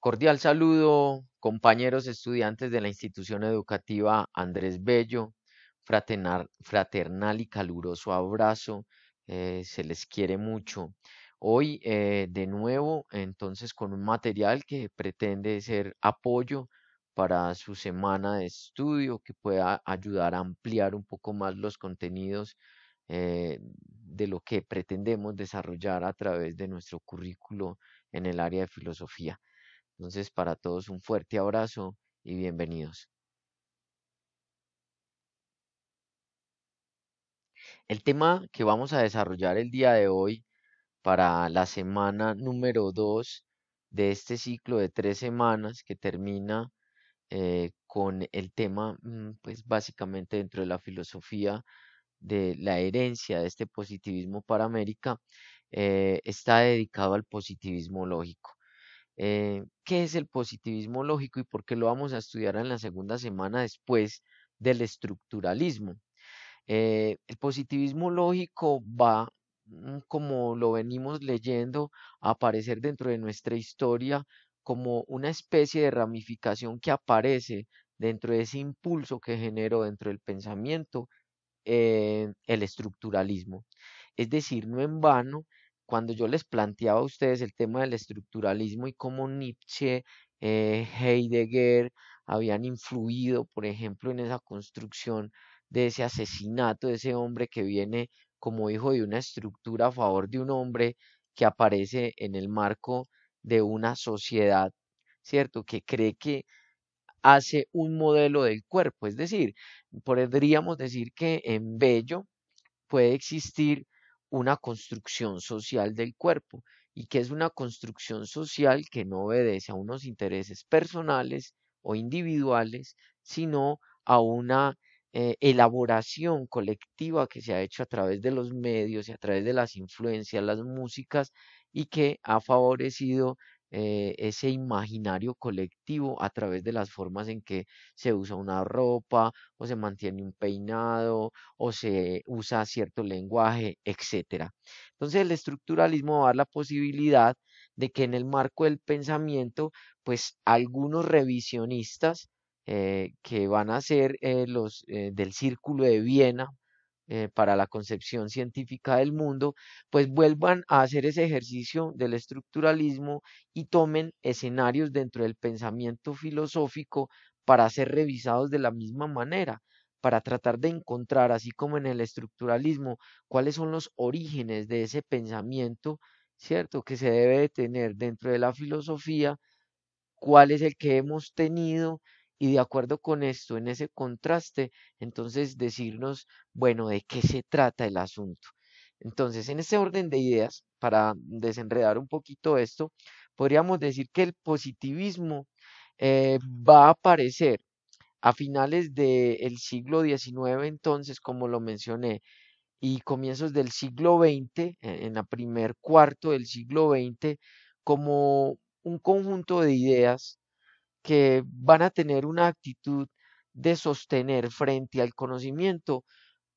Cordial saludo, compañeros estudiantes de la institución educativa Andrés Bello. Fraternal y caluroso abrazo. Se les quiere mucho. Hoy, de nuevo, entonces, con un material que pretende ser apoyo para su semana de estudio, que pueda ayudar a ampliar un poco más los contenidos de lo que pretendemos desarrollar a través de nuestro currículo en el área de filosofía. Entonces, para todos un fuerte abrazo y bienvenidos. El tema que vamos a desarrollar el día de hoy para la semana número 2 de este ciclo de 3 semanas que termina con el tema, pues básicamente dentro de la filosofía de la herencia de este positivismo para América, está dedicado al positivismo lógico. ¿Qué es el positivismo lógico y por qué lo vamos a estudiar en la segunda semana después del estructuralismo? El positivismo lógico va, como lo venimos leyendo, a aparecer dentro de nuestra historia como una especie de ramificación que aparece dentro de ese impulso que generó dentro del pensamiento el estructuralismo. Es decir, no en vano, cuando yo les planteaba a ustedes el tema del estructuralismo y cómo Nietzsche, Heidegger habían influido, por ejemplo, en esa construcción de ese asesinato de ese hombre que viene como hijo de una estructura a favor de un hombre que aparece en el marco de una sociedad, ¿cierto? Que cree que hace un modelo del cuerpo, es decir, podríamos decir que en Bello puede existir una construcción social del cuerpo y que es una construcción social que no obedece a unos intereses personales o individuales, sino a una elaboración colectiva que se ha hecho a través de los medios y a través de las influencias, las músicas, y que ha favorecido ese imaginario colectivo a través de las formas en que se usa una ropa o se mantiene un peinado o se usa cierto lenguaje, etcétera. Entonces el estructuralismo va a dar la posibilidad de que en el marco del pensamiento, pues algunos revisionistas que van a ser los del Círculo de Viena para la concepción científica del mundo, pues vuelvan a hacer ese ejercicio del estructuralismo y tomen escenarios dentro del pensamiento filosófico para ser revisados de la misma manera, para tratar de encontrar, así como en el estructuralismo, cuáles son los orígenes de ese pensamiento, ¿cierto? Que se debe de tener dentro de la filosofía, cuál es el que hemos tenido y de acuerdo con esto, en ese contraste, entonces decirnos, bueno, de qué se trata el asunto. Entonces, en este orden de ideas, para desenredar un poquito esto, podríamos decir que el positivismo va a aparecer a finales del siglo XIX, entonces, como lo mencioné, y comienzos del siglo XX, en la primer cuarto del siglo XX, como un conjunto de ideas que van a tener una actitud de sostener frente al conocimiento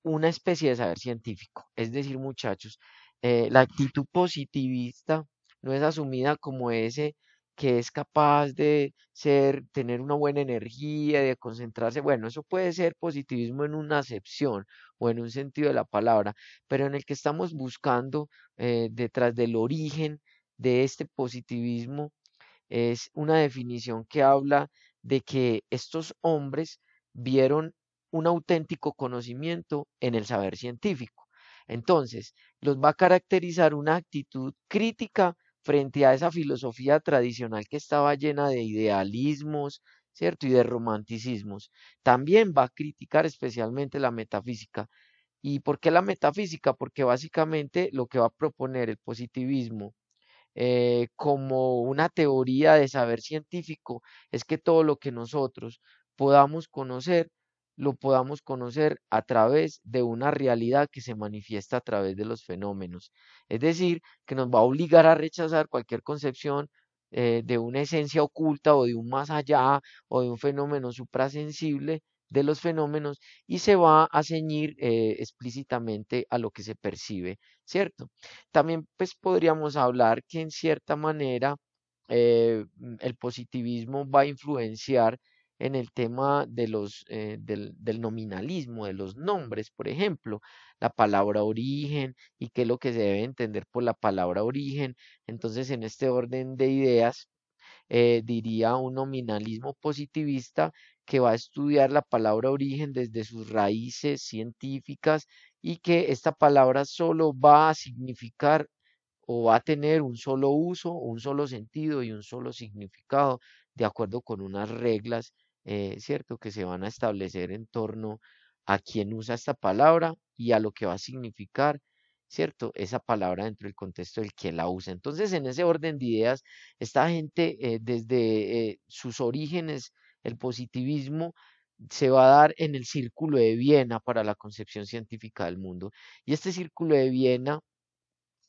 una especie de saber científico. Es decir, muchachos, la actitud positivista no es asumida como ese que es capaz de ser, tener una buena energía, de concentrarse. Bueno, eso puede ser positivismo en una acepción o en un sentido de la palabra, pero en el que estamos buscando detrás del origen de este positivismo es una definición que habla de que estos hombres vieron un auténtico conocimiento en el saber científico. Entonces, los va a caracterizar una actitud crítica frente a esa filosofía tradicional que estaba llena de idealismos, ¿cierto? Y de romanticismos. También va a criticar especialmente la metafísica. ¿Y por qué la metafísica? Porque básicamente lo que va a proponer el positivismo como una teoría de saber científico es que todo lo que nosotros podamos conocer, lo podamos conocer a través de una realidad que se manifiesta a través de los fenómenos. Es decir, que nos va a obligar a rechazar cualquier concepción de una esencia oculta o de un más allá o de un fenómeno suprasensible de los fenómenos y se va a ceñir explícitamente a lo que se percibe, ¿cierto? También pues podríamos hablar que en cierta manera el positivismo va a influenciar en el tema de del nominalismo, de los nombres, por ejemplo, la palabra origen y qué es lo que se debe entender por la palabra origen. Entonces, en este orden de ideas, diría un nominalismo positivista que va a estudiar la palabra origen desde sus raíces científicas y que esta palabra solo va a significar o va a tener un solo uso, un solo sentido y un solo significado, de acuerdo con unas reglas, ¿cierto?, que se van a establecer en torno a quién usa esta palabra y a lo que va a significar, ¿cierto?, esa palabra dentro del contexto del que la usa. Entonces, en ese orden de ideas, esta gente, desde sus orígenes, el positivismo, se va a dar en el Círculo de Viena para la concepción científica del mundo. Y este Círculo de Viena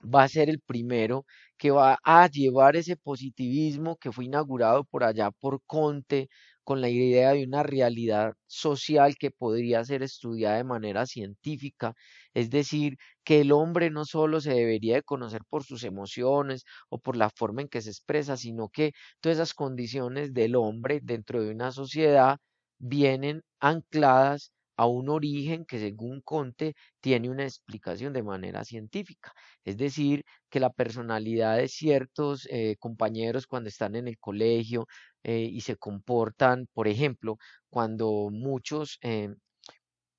va a ser el primero que va a llevar ese positivismo que fue inaugurado por allá por Comte, con la idea de una realidad social que podría ser estudiada de manera científica, es decir, que el hombre no solo se debería de conocer por sus emociones o por la forma en que se expresa, sino que todas esas condiciones del hombre dentro de una sociedad vienen ancladas a un origen que según Comte tiene una explicación de manera científica. Es decir, que la personalidad de ciertos compañeros cuando están en el colegio y se comportan, por ejemplo, cuando muchos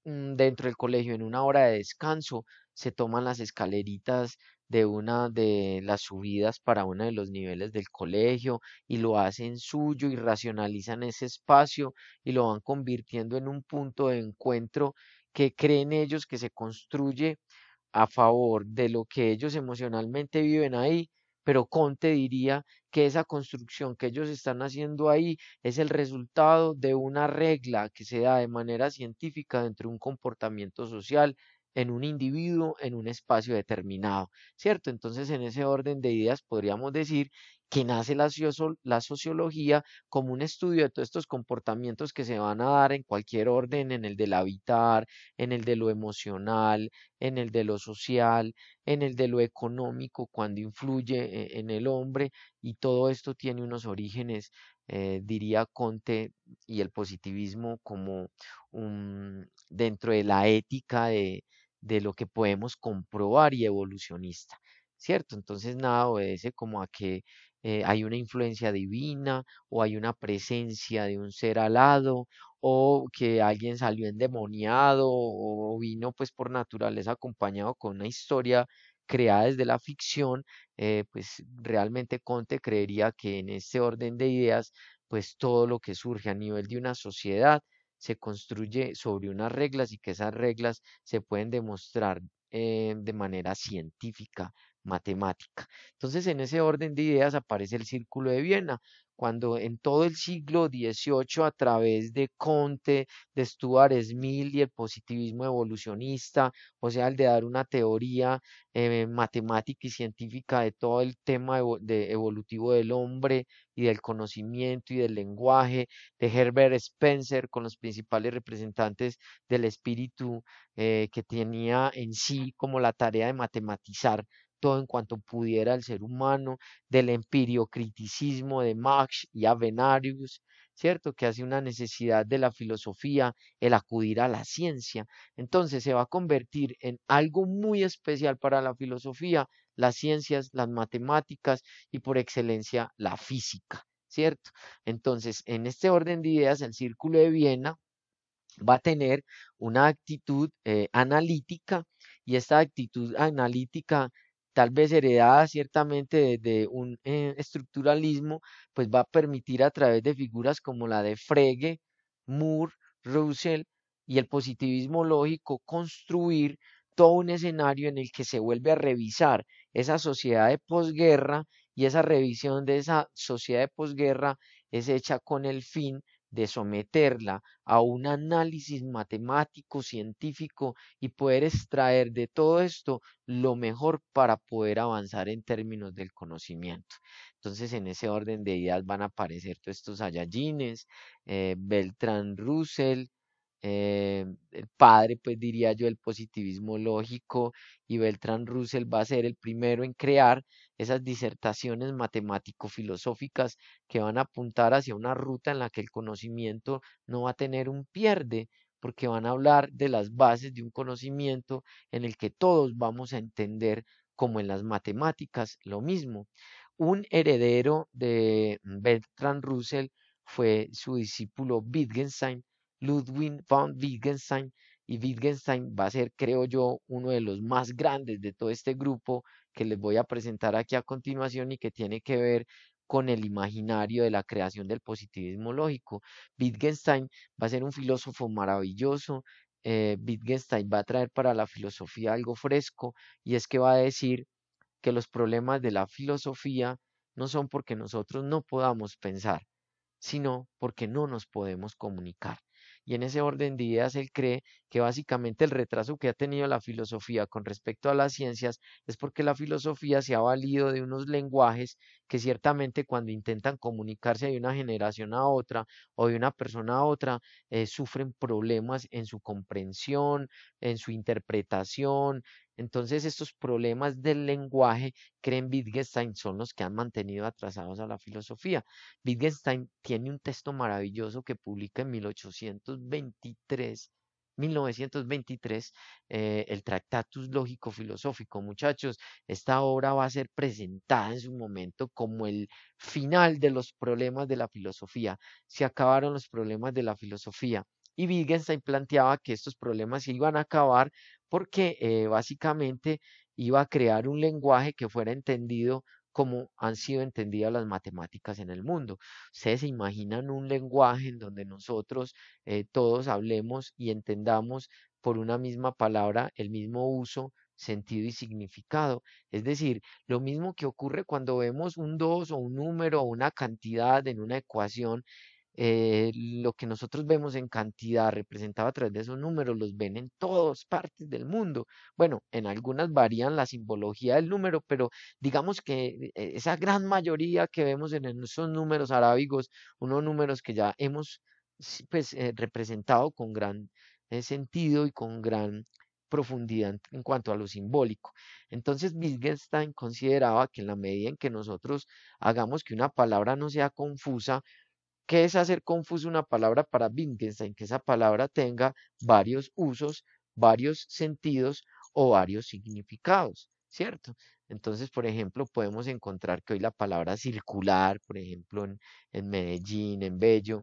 dentro del colegio en una hora de descanso se toman las escaleritas de una de las subidas para uno de los niveles del colegio y lo hacen suyo y racionalizan ese espacio y lo van convirtiendo en un punto de encuentro que creen ellos que se construye a favor de lo que ellos emocionalmente viven ahí, pero Conte diría que esa construcción que ellos están haciendo ahí es el resultado de una regla que se da de manera científica dentro de un comportamiento social en un individuo en un espacio determinado, ¿cierto? Entonces, en ese orden de ideas podríamos decir que nace la sociología como un estudio de todos estos comportamientos que se van a dar en cualquier orden, en el del habitar, en el de lo emocional, en el de lo social, en el de lo económico, cuando influye en el hombre, y todo esto tiene unos orígenes, diría Conte, y el positivismo como dentro de la ética de lo que podemos comprobar y evolucionista, ¿cierto? Entonces nada obedece como a que hay una influencia divina o hay una presencia de un ser alado o que alguien salió endemoniado o vino pues por naturaleza acompañado con una historia creada desde la ficción, pues realmente Conte creería que en este orden de ideas, pues todo lo que surge a nivel de una sociedad se construye sobre unas reglas y que esas reglas se pueden demostrar de manera científica, matemática. Entonces, en ese orden de ideas aparece el Círculo de Viena, cuando en todo el siglo XVIII, a través de Comte, de Stuart Mill y el positivismo evolucionista, o sea, el de dar una teoría matemática y científica de todo el tema evolutivo del hombre y del conocimiento y del lenguaje, de Herbert Spencer con los principales representantes del espíritu que tenía en sí como la tarea de matematizar todo en cuanto pudiera el ser humano, del empiriocriticismo de Marx y Avenarius, ¿cierto? Que hace una necesidad de la filosofía el acudir a la ciencia. Entonces se va a convertir en algo muy especial para la filosofía, las ciencias, las matemáticas y por excelencia la física, ¿cierto? Entonces, en este orden de ideas, el Círculo de Viena va a tener una actitud analítica y esta actitud analítica, tal vez heredada ciertamente de un estructuralismo, pues va a permitir a través de figuras como la de Frege, Moore, Russell y el positivismo lógico construir todo un escenario en el que se vuelve a revisar esa sociedad de posguerra y esa revisión de esa sociedad de posguerra es hecha con el fin de someterla a un análisis matemático, científico y poder extraer de todo esto lo mejor para poder avanzar en términos del conocimiento. Entonces, en ese orden de ideas van a aparecer todos estos Saiyajines, Beltrán Russell, el padre, pues diría yo, el positivismo lógico, y Beltrán Russell va a ser el primero en crear esas disertaciones matemático-filosóficas que van a apuntar hacia una ruta en la que el conocimiento no va a tener un pierde, porque van a hablar de las bases de un conocimiento en el que todos vamos a entender, como en las matemáticas, lo mismo. Un heredero de Bertrand Russell fue su discípulo Wittgenstein, Ludwig von Wittgenstein, y Wittgenstein va a ser, creo yo, uno de los más grandes de todo este grupo que les voy a presentar aquí a continuación y que tiene que ver con el imaginario de la creación del positivismo lógico. Wittgenstein va a ser un filósofo maravilloso. Wittgenstein va a traer para la filosofía algo fresco, y es que va a decir que los problemas de la filosofía no son porque nosotros no podamos pensar, sino porque no nos podemos comunicar. Y en ese orden de ideas, él cree que básicamente el retraso que ha tenido la filosofía con respecto a las ciencias es porque la filosofía se ha valido de unos lenguajes que ciertamente cuando intentan comunicarse de una generación a otra o de una persona a otra, sufren problemas en su comprensión, en su interpretación. Entonces, estos problemas del lenguaje, creen Wittgenstein, son los que han mantenido atrasados a la filosofía. Wittgenstein tiene un texto maravilloso que publica en 1923, el Tractatus Lógico Filosófico. Muchachos, esta obra va a ser presentada en su momento como el final de los problemas de la filosofía. Se acabaron los problemas de la filosofía. Y Wittgenstein planteaba que estos problemas se iban a acabar porque básicamente iba a crear un lenguaje que fuera entendido como han sido entendidas las matemáticas en el mundo. Ustedes se imaginan un lenguaje en donde nosotros todos hablemos y entendamos por una misma palabra el mismo uso, sentido y significado. Es decir, lo mismo que ocurre cuando vemos un 2 o un número o una cantidad en una ecuación. Lo que nosotros vemos en cantidad representado a través de esos números los ven en todas partes del mundo. Bueno, en algunas varían la simbología del número, pero digamos que esa gran mayoría que vemos en esos números arábigos, unos números que ya hemos pues, representado con gran sentido y con gran profundidad en cuanto a lo simbólico. Entonces, Wittgenstein consideraba que en la medida en que nosotros hagamos que una palabra no sea confusa, ¿qué es hacer confusa una palabra para Wittgenstein? Que esa palabra tenga varios usos, varios sentidos o varios significados, ¿cierto? Entonces, por ejemplo, podemos encontrar que hoy la palabra circular, por ejemplo, en Medellín, en Bello,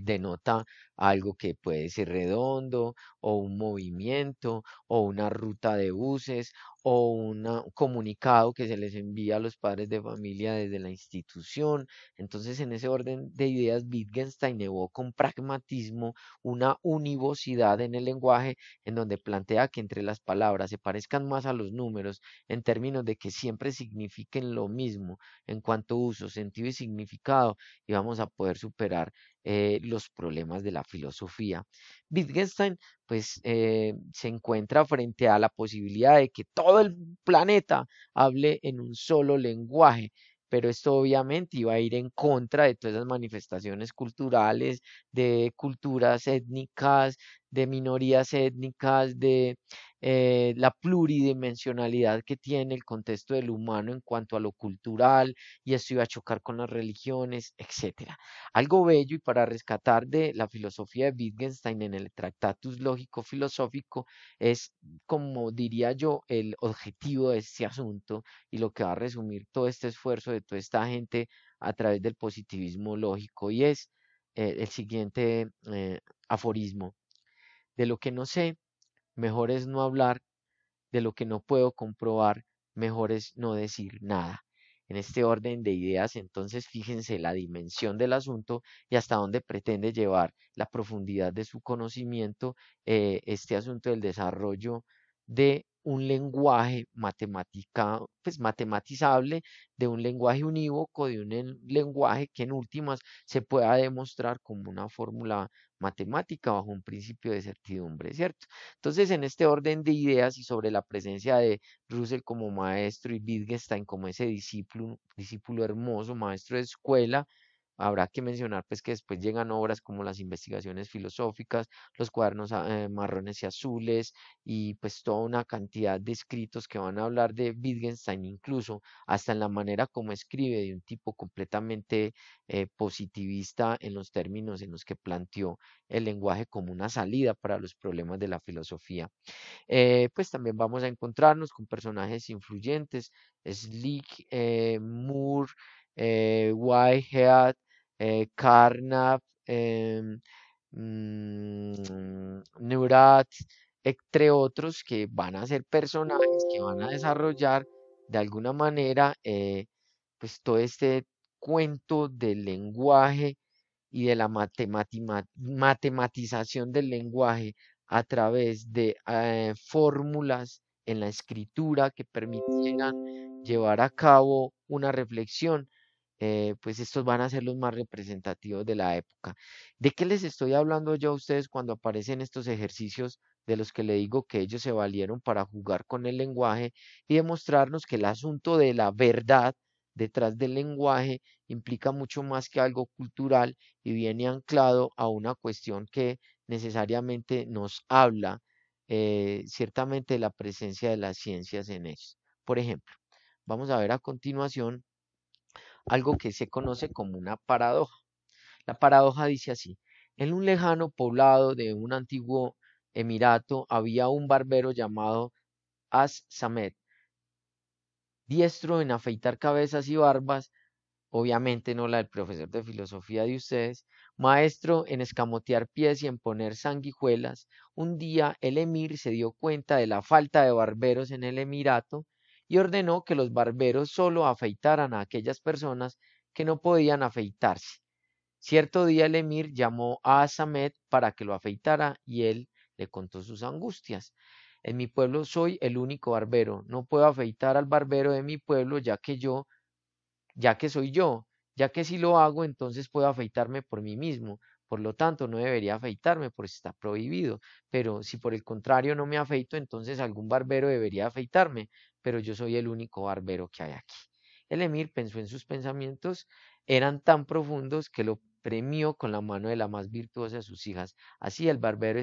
denota algo que puede ser redondo o un movimiento o una ruta de buses o un comunicado que se les envía a los padres de familia desde la institución. Entonces, en ese orden de ideas, Wittgenstein evoca un pragmatismo, una univocidad en el lenguaje, en donde plantea que entre las palabras se parezcan más a los números en términos de que siempre signifiquen lo mismo en cuanto a uso, sentido y significado, y vamos a poder superar los problemas de la filosofía. Wittgenstein pues se encuentra frente a la posibilidad de que todo el planeta hable en un solo lenguaje, pero esto obviamente iba a ir en contra de todas esas manifestaciones culturales, de culturas étnicas, de minorías étnicas, de la pluridimensionalidad que tiene el contexto del humano en cuanto a lo cultural, y esto iba a chocar con las religiones, etcétera. Algo bello y para rescatar de la filosofía de Wittgenstein en el Tractatus Lógico Filosófico es, como diría yo, el objetivo de este asunto y lo que va a resumir todo este esfuerzo de toda esta gente a través del positivismo lógico, y es el siguiente aforismo: de lo que no sé, mejor es no hablar; de lo que no puedo comprobar, mejor es no decir nada. En este orden de ideas, entonces, fíjense la dimensión del asunto y hasta dónde pretende llevar la profundidad de su conocimiento, este asunto del desarrollo de un lenguaje pues matematizable, de un lenguaje unívoco, de un lenguaje que en últimas se pueda demostrar como una fórmula matemática bajo un principio de certidumbre, ¿cierto? Entonces, en este orden de ideas y sobre la presencia de Russell como maestro y Wittgenstein como ese discípulo hermoso, maestro de escuela, Habrá que mencionar pues que después llegan obras como las investigaciones filosóficas, los cuadernos marrones y azules y pues toda una cantidad de escritos que van a hablar de Wittgenstein, incluso hasta en la manera como escribe, de un tipo completamente positivista en los términos en los que planteó el lenguaje como una salida para los problemas de la filosofía. Pues también vamos a encontrarnos con personajes influyentes, Slick, Moore, Whitehead, Carnap, Neurath, entre otros, que van a ser personajes que van a desarrollar de alguna manera pues todo este cuento del lenguaje y de la matematización del lenguaje a través de fórmulas en la escritura que permitieran llevar a cabo una reflexión, pues estos van a ser los más representativos de la época. ¿De qué les estoy hablando yo a ustedes cuando aparecen estos ejercicios de los que le digo que ellos se valieron para jugar con el lenguaje y demostrarnos que el asunto de la verdad detrás del lenguaje implica mucho más que algo cultural y viene anclado a una cuestión que necesariamente nos habla ciertamente de la presencia de las ciencias en ellos? Por ejemplo, vamos a ver a continuación algo que se conoce como una paradoja. La paradoja dice así: en un lejano poblado de un antiguo emirato había un barbero llamado As-Samet, diestro en afeitar cabezas y barbas, obviamente no la del profesor de filosofía de ustedes, maestro en escamotear pies y en poner sanguijuelas. Un día el emir se dio cuenta de la falta de barberos en el emirato y ordenó que los barberos solo afeitaran a aquellas personas que no podían afeitarse. Cierto día el emir llamó a Samet para que lo afeitara y él le contó sus angustias. En mi pueblo soy el único barbero, no puedo afeitar al barbero de mi pueblo ya que soy yo, ya que si lo hago, entonces puedo afeitarme por mí mismo. Por lo tanto, no debería afeitarme porque está prohibido. Pero si por el contrario no me afeito, entonces algún barbero debería afeitarme. Pero yo soy el único barbero que hay aquí. El emir pensó en sus pensamientos, eran tan profundos que lo premió con la mano de la más virtuosa de sus hijas. Así el barbero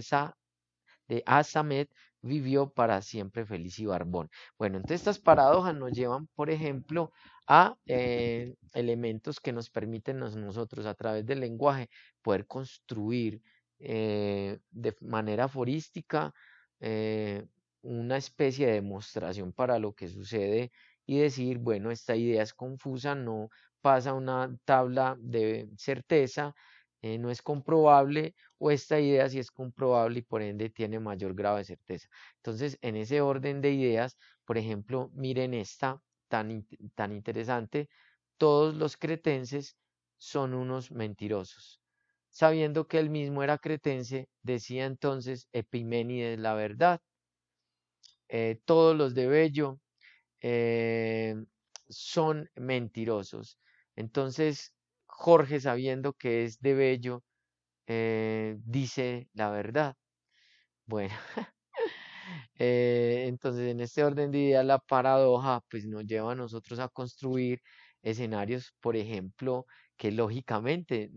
de Asamet vivió para siempre feliz y barbón. Bueno, entonces estas paradojas nos llevan, por ejemplo, a elementos que nos permiten nosotros a través del lenguaje poder construir de manera aforística eh, una especie de demostración para lo que sucede y decir, bueno, esta idea es confusa, no pasa a una tabla de certeza, no es comprobable, o esta idea sí es comprobable y por ende tiene mayor grado de certeza. Entonces, en ese orden de ideas, por ejemplo, miren esta tan interesante: todos los cretenses son unos mentirosos. Sabiendo que él mismo era cretense, decía entonces Epiménides la verdad. Todos los de Bello eh, son mentirosos. Entonces, Jorge, sabiendo que es de Bello, dice la verdad. Bueno, entonces en este orden de ideas la paradoja pues nos lleva a nosotros a construir escenarios, por ejemplo, que lógicamente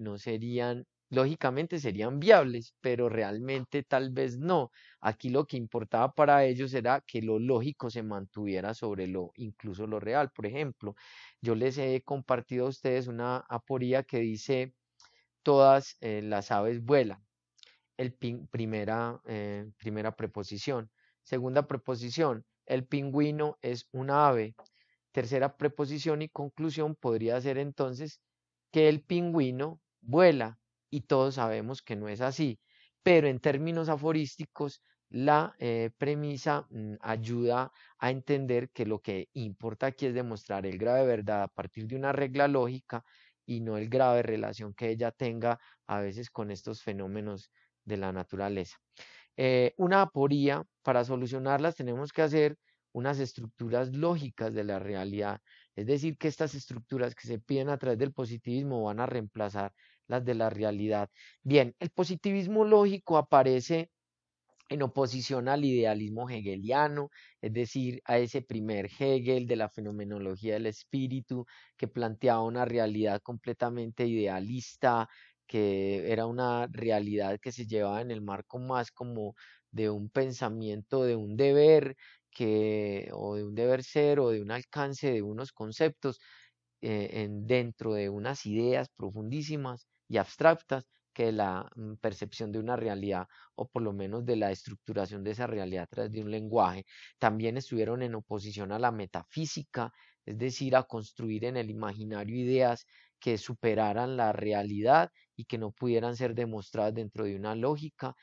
serían viables, pero realmente tal vez no. Aquí lo que importaba para ellos era que lo lógico se mantuviera sobre incluso lo real. Por ejemplo, yo les he compartido a ustedes una aporía que dice: todas las aves vuelan. Primera preposición. Segunda preposición: el pingüino es una ave. Tercera preposición y conclusión podría ser entonces que el pingüino vuela, y todos sabemos que no es así, pero en términos aforísticos la premisa ayuda a entender que lo que importa aquí es demostrar el grado de verdad a partir de una regla lógica y no el grado de relación que ella tenga a veces con estos fenómenos de la naturaleza. Una aporía, para solucionarlas tenemos que hacer unas estructuras lógicas de la realidad. Es decir, que estas estructuras que se piden a través del positivismo van a reemplazar las de la realidad. Bien, el positivismo lógico aparece en oposición al idealismo hegeliano, es decir, a ese primer Hegel de la fenomenología del espíritu, que planteaba una realidad completamente idealista, que era una realidad que se llevaba en el marco más como de un pensamiento, de un deber, o de un deber ser, o de un alcance de unos conceptos, dentro de unas ideas profundísimas y abstractas, que la percepción de una realidad, o por lo menos de la estructuración de esa realidad a través de un lenguaje. También estuvieron en oposición a la metafísica, es decir, a construir en el imaginario ideas que superaran la realidad y que no pudieran ser demostradas dentro de una lógica.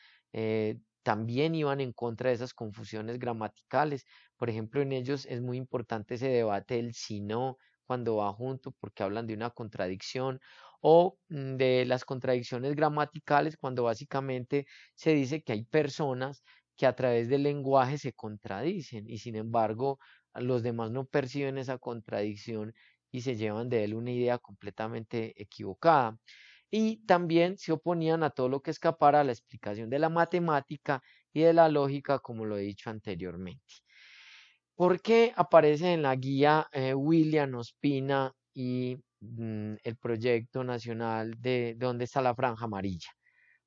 También iban en contra de esas confusiones gramaticales. Por ejemplo, en ellos es muy importante ese debate del si no, cuando va junto, porque hablan de una contradicción, o de las contradicciones gramaticales, cuando básicamente se dice que hay personas que a través del lenguaje se contradicen y sin embargo los demás no perciben esa contradicción y se llevan de él una idea completamente equivocada. Y también se oponían a todo lo que escapara a la explicación de la matemática y de la lógica, como lo he dicho anteriormente. ¿Por qué aparece en la guía William Ospina y el proyecto nacional de dónde está la franja amarilla?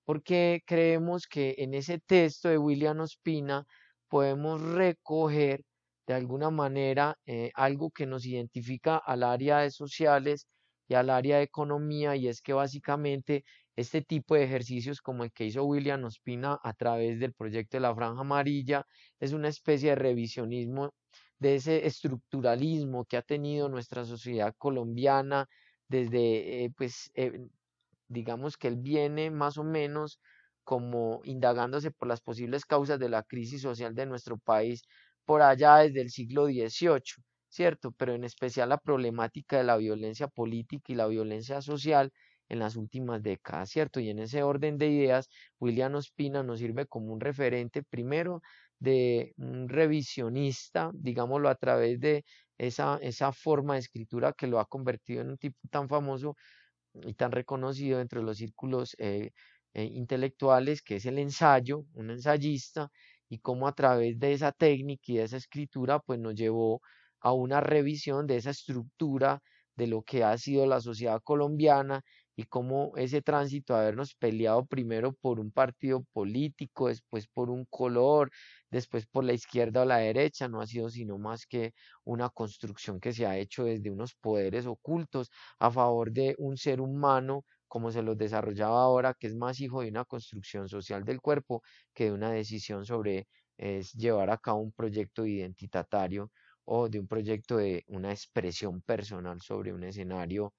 Porque creemos que en ese texto de William Ospina podemos recoger de alguna manera algo que nos identifica al área de sociales y al área de economía, y es que básicamente este tipo de ejercicios como el que hizo William Ospina a través del proyecto de la franja amarilla es una especie de revisionismo de ese estructuralismo que ha tenido nuestra sociedad colombiana desde, digamos que él viene más o menos como indagándose por las posibles causas de la crisis social de nuestro país por allá desde el siglo XVIII, ¿cierto? Pero en especial la problemática de la violencia política y la violencia social en las últimas décadas, ¿cierto? Y en ese orden de ideas, William Ospina nos sirve como un referente primero de un revisionista, digámoslo, a través de esa forma de escritura que lo ha convertido en un tipo tan famoso y tan reconocido entre los círculos intelectuales, que es el ensayo, un ensayista, y cómo a través de esa técnica y de esa escritura, pues nos llevó a una revisión de esa estructura de lo que ha sido la sociedad colombiana, y cómo ese tránsito de habernos peleado primero por un partido político, después por un color, después por la izquierda o la derecha, no ha sido sino más que una construcción que se ha hecho desde unos poderes ocultos a favor de un ser humano, como se los desarrollaba ahora, que es más hijo de una construcción social del cuerpo que de una decisión sobre llevar a cabo un proyecto identitario, o de un proyecto de una expresión personal sobre un escenario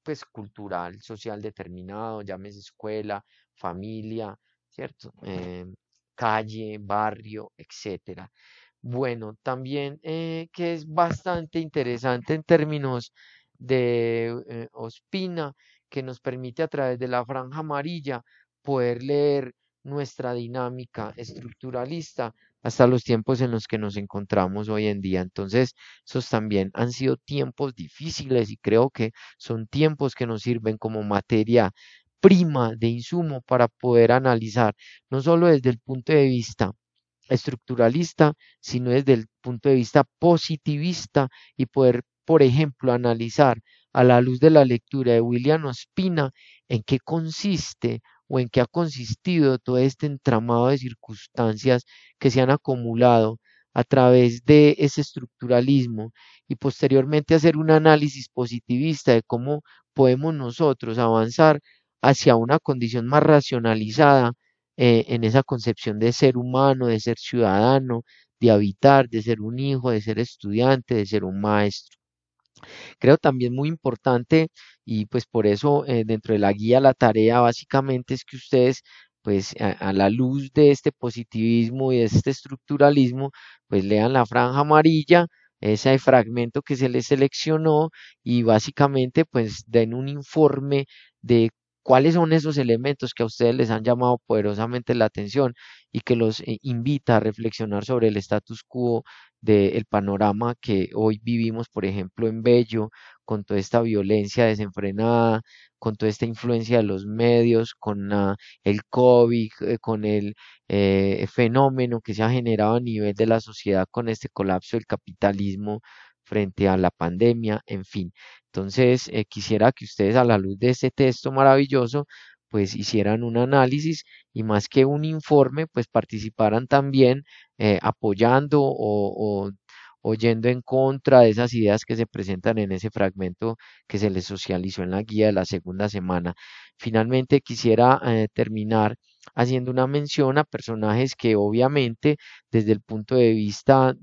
pues cultural, social determinado, llámese escuela, familia, ¿cierto? Calle, barrio, etcétera. Bueno, también que es bastante interesante en términos de Ospina, que nos permite a través de la franja amarilla poder leer nuestra dinámica estructuralista hasta los tiempos en los que nos encontramos hoy en día. Entonces, esos también han sido tiempos difíciles, y creo que son tiempos que nos sirven como materia prima de insumo para poder analizar, no solo desde el punto de vista estructuralista, sino desde el punto de vista positivista, y poder, por ejemplo, analizar a la luz de la lectura de William Ospina en qué consiste o en qué ha consistido todo este entramado de circunstancias que se han acumulado a través de ese estructuralismo, y posteriormente hacer un análisis positivista de cómo podemos nosotros avanzar hacia una condición más racionalizada en esa concepción de ser humano, de ser ciudadano, de habitar, de ser un hijo, de ser estudiante, de ser un maestro. Creo también muy importante, y pues por eso dentro de la guía la tarea básicamente es que ustedes pues a la luz de este positivismo y de este estructuralismo pues lean la franja amarilla, ese fragmento que se les seleccionó, y básicamente pues den un informe de cuáles son esos elementos que a ustedes les han llamado poderosamente la atención, y que los invita a reflexionar sobre el status quo del panorama que hoy vivimos, por ejemplo, en Bello, con toda esta violencia desenfrenada, con toda esta influencia de los medios, con el COVID, con el fenómeno que se ha generado a nivel de la sociedad con este colapso del capitalismo frente a la pandemia, en fin. Entonces, quisiera que ustedes a la luz de este texto maravilloso, pues hicieran un análisis y más que un informe, pues participaran también apoyando o yendo en contra de esas ideas que se presentan en ese fragmento que se les socializó en la guía de la segunda semana. Finalmente, quisiera terminar haciendo una mención a personajes que obviamente desde el punto de vista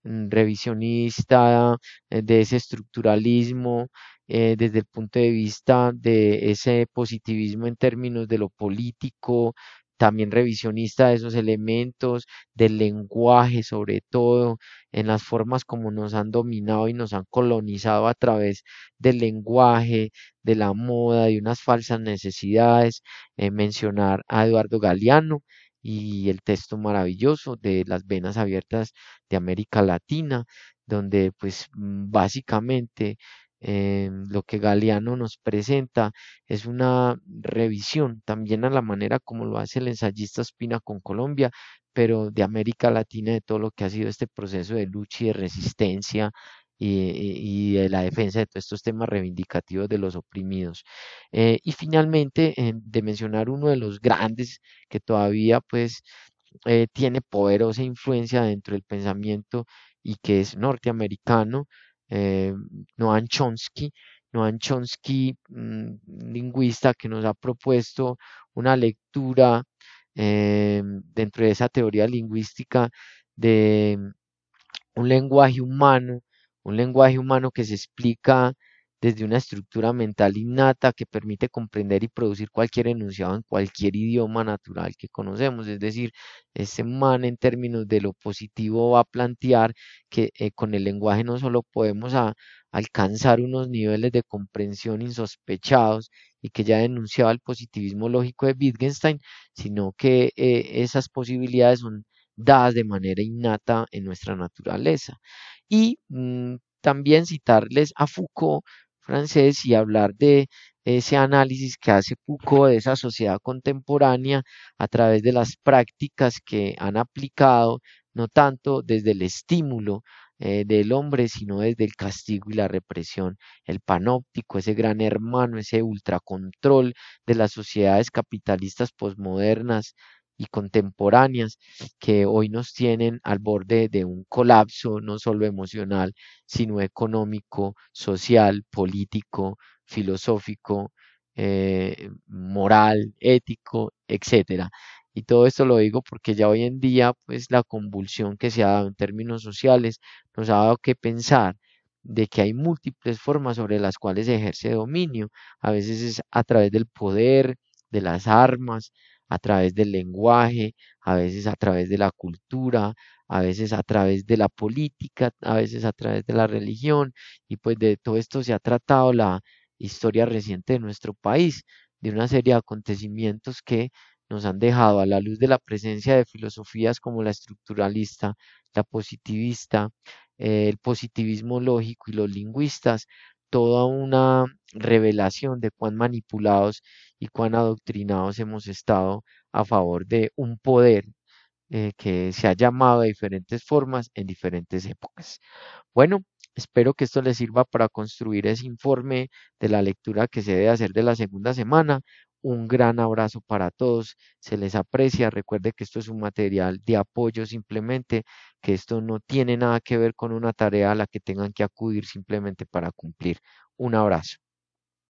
revisionista, de ese estructuralismo, desde el punto de vista de ese positivismo en términos de lo político, también revisionista de esos elementos, del lenguaje sobre todo, en las formas como nos han dominado y nos han colonizado a través del lenguaje, de la moda, de unas falsas necesidades, mencionar a Eduardo Galeano y el texto maravilloso de Las venas abiertas de América Latina, donde pues básicamente lo que Galeano nos presenta es una revisión también a la manera como lo hace el ensayista Espina con Colombia, pero de América Latina, de todo lo que ha sido este proceso de lucha y de resistencia y de la defensa de todos estos temas reivindicativos de los oprimidos. Y finalmente, de mencionar uno de los grandes que todavía pues tiene poderosa influencia dentro del pensamiento y que es norteamericano, eh, Noam Chomsky. Noam Chomsky, lingüista que nos ha propuesto una lectura dentro de esa teoría lingüística de un lenguaje humano, un lenguaje humano que se explica desde una estructura mental innata que permite comprender y producir cualquier enunciado en cualquier idioma natural que conocemos. Es decir, este man en términos de lo positivo va a plantear que con el lenguaje no solo podemos alcanzar unos niveles de comprensión insospechados y que ya denunciaba el positivismo lógico de Wittgenstein, sino que esas posibilidades son dadas de manera innata en nuestra naturaleza. Y también citarles a Foucault, francés, y hablar de ese análisis que hace Foucault de esa sociedad contemporánea a través de las prácticas que han aplicado, no tanto desde el estímulo del hombre, sino desde el castigo y la represión, el panóptico, ese gran hermano, ese ultracontrol de las sociedades capitalistas posmodernas y contemporáneas que hoy nos tienen al borde de un colapso no solo emocional, sino económico, social, político, filosófico, moral, ético, etcétera. Y todo esto lo digo porque ya hoy en día, pues la convulsión que se ha dado en términos sociales nos ha dado que pensar de que hay múltiples formas sobre las cuales se ejerce dominio. A veces es a través del poder, de las armas, a través del lenguaje, a veces a través de la cultura, a veces a través de la política, a veces a través de la religión, y pues de todo esto se ha tratado la historia reciente de nuestro país, de una serie de acontecimientos que nos han dejado a la luz de la presencia de filosofías como la estructuralista, la positivista, el positivismo lógico y los lingüistas, toda una revelación de cuán manipulados y cuán adoctrinados hemos estado a favor de un poder que se ha llamado de diferentes formas en diferentes épocas. Bueno, espero que esto les sirva para construir ese informe de la lectura que se debe hacer de la segunda semana. Un gran abrazo para todos, se les aprecia. Recuerde que esto es un material de apoyo simplemente, que esto no tiene nada que ver con una tarea a la que tengan que acudir simplemente para cumplir. Un abrazo.